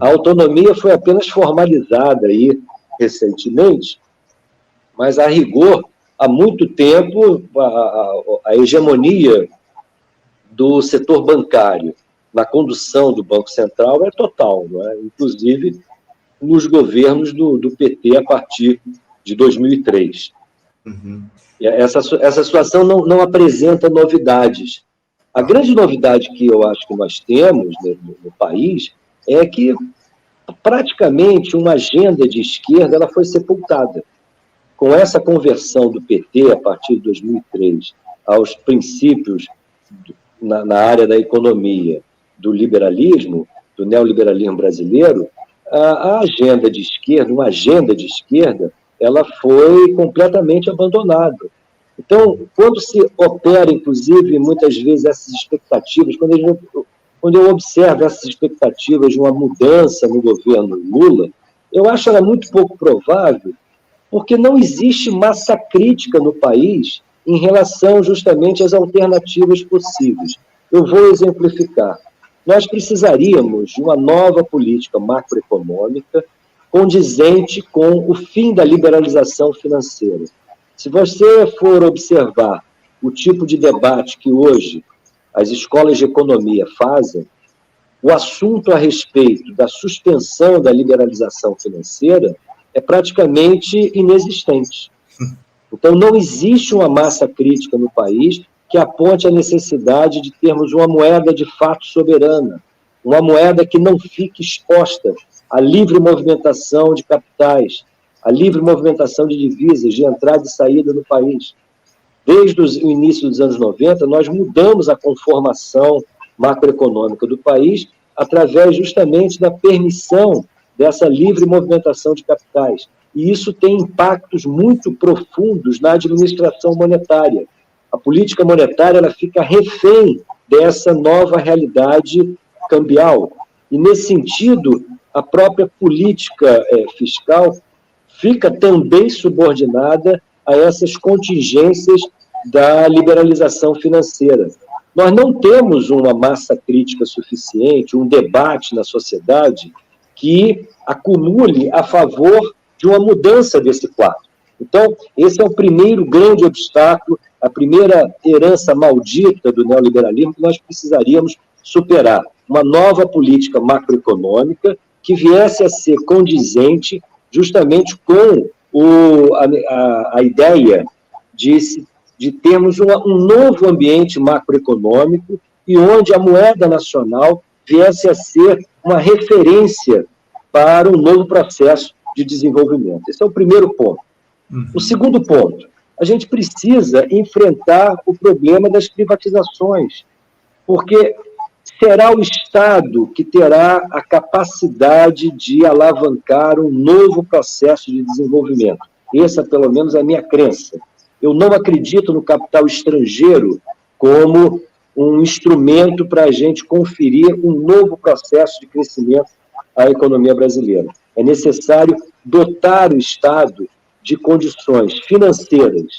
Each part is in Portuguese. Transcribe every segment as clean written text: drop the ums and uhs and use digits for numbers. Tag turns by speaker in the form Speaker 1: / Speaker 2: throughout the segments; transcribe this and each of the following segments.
Speaker 1: A autonomia foi apenas formalizada aí recentemente, mas, a rigor, há muito tempo, a hegemonia do setor bancário na condução do Banco Central é total, não é? Inclusive nos governos do PT a partir de 2003. Uhum. E essa situação não apresenta novidades. A grande novidade que eu acho que nós temos no país é que praticamente uma agenda de esquerda ela foi sepultada. Com essa conversão do PT a partir de 2003 aos princípios na área da economia do liberalismo, do neoliberalismo brasileiro, a agenda de esquerda, uma agenda de esquerda, ela foi completamente abandonada. Então, quando se opera, inclusive, muitas vezes essas expectativas, quando eu observo essas expectativas de uma mudança no governo Lula, eu acho ela muito pouco provável, porque não existe massa crítica no país em relação justamente às alternativas possíveis. Eu vou exemplificar. Nós precisaríamos de uma nova política macroeconômica condizente com o fim da liberalização financeira. Se você for observar o tipo de debate que hoje as escolas de economia fazem, o assunto a respeito da suspensão da liberalização financeira é praticamente inexistente. Então, não existe uma massa crítica no país que aponte a necessidade de termos uma moeda de fato soberana, uma moeda que não fique exposta à livre movimentação de capitais, à livre movimentação de divisas, de entrada e saída no país. Desde o início dos anos 90, nós mudamos a conformação macroeconômica do país através justamente da permissão dessa livre movimentação de capitais. E isso tem impactos muito profundos na administração monetária. A política monetária ela fica refém dessa nova realidade cambial. E, nesse sentido, a própria política fiscal fica também subordinada a essas contingências da liberalização financeira. Nós não temos uma massa crítica suficiente, um debate na sociedade que acumule a favor de uma mudança desse quadro. Então, esse é o primeiro grande obstáculo, a primeira herança maldita do neoliberalismo que nós precisaríamos superar. Uma nova política macroeconômica que viesse a ser condizente justamente com a ideia de termos um novo ambiente macroeconômico e onde a moeda nacional viesse a ser uma referência para um novo processo de desenvolvimento. Esse é o primeiro ponto. O segundo ponto, a gente precisa enfrentar o problema das privatizações, porque será o Estado que terá a capacidade de alavancar um novo processo de desenvolvimento. Essa, pelo menos, é a minha crença. Eu não acredito no capital estrangeiro como um instrumento para a gente conferir um novo processo de crescimento à economia brasileira. É necessário dotar o Estado de condições financeiras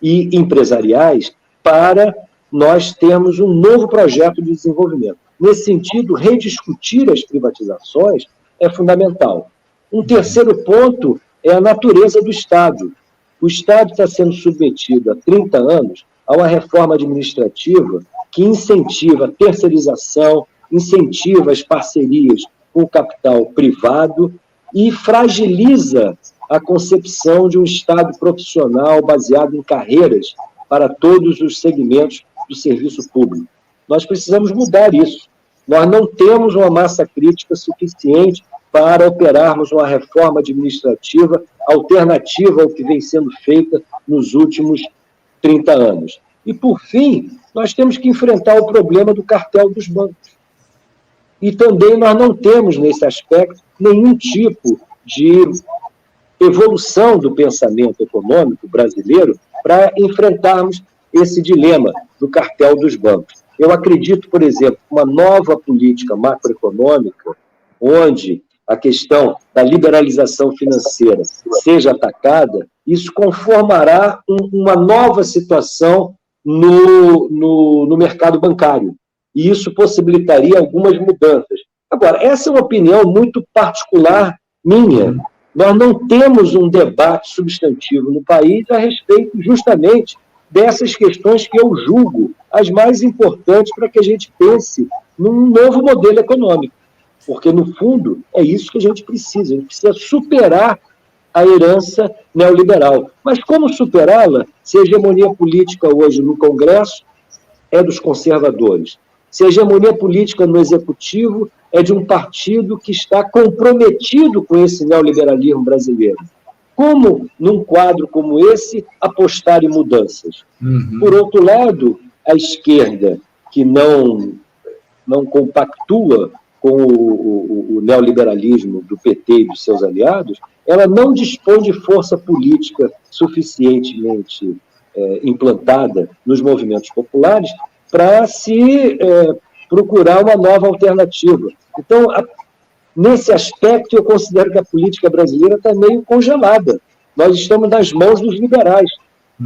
Speaker 1: e empresariais para nós termos um novo projeto de desenvolvimento. Nesse sentido, rediscutir as privatizações é fundamental. Um terceiro ponto é a natureza do Estado. O Estado está sendo submetido há 30 anos a uma reforma administrativa que incentiva a terceirização, incentiva as parcerias com o capital privado e fragiliza a concepção de um Estado profissional baseado em carreiras para todos os segmentos do serviço público. Nós precisamos mudar isso. Nós não temos uma massa crítica suficiente para operarmos uma reforma administrativa alternativa ao que vem sendo feita nos últimos 30 anos. E, por fim, nós temos que enfrentar o problema do cartel dos bancos. E também nós não temos, nesse aspecto, nenhum tipo de evolução do pensamento econômico brasileiro para enfrentarmos esse dilema do cartel dos bancos. Eu acredito, por exemplo, uma nova política macroeconômica, onde a questão da liberalização financeira seja atacada, isso conformará uma nova situação no mercado bancário. E isso possibilitaria algumas mudanças. Agora, essa é uma opinião muito particular minha. Nós não temos um debate substantivo no país a respeito justamente dessas questões que eu julgo as mais importantes para que a gente pense num novo modelo econômico. Porque, no fundo, é isso que a gente precisa superar a herança neoliberal. Mas como superá-la se a hegemonia política hoje no Congresso é dos conservadores? Se a hegemonia política no Executivo é de um partido que está comprometido com esse neoliberalismo brasileiro? Como, num quadro como esse, apostar em mudanças? Por outro lado, a esquerda, que não compactua com o neoliberalismo do PT e dos seus aliados, ela não dispõe de força política suficientemente implantada nos movimentos populares para se procurar uma nova alternativa. Então, nesse aspecto, eu considero que a política brasileira está meio congelada. Nós estamos nas mãos dos liberais.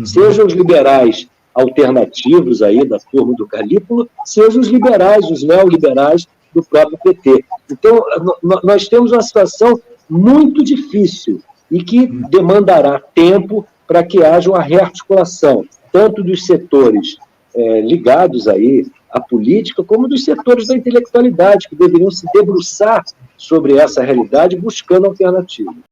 Speaker 1: Sejam os liberais alternativos aí da turma do Calípolo, sejam os liberais, os neoliberais do próprio PT. Então, nós temos uma situação muito difícil e que demandará tempo para que haja uma rearticulação, tanto dos setores ligados aí à política, como dos setores da intelectualidade, que deveriam se debruçar sobre essa realidade buscando alternativas.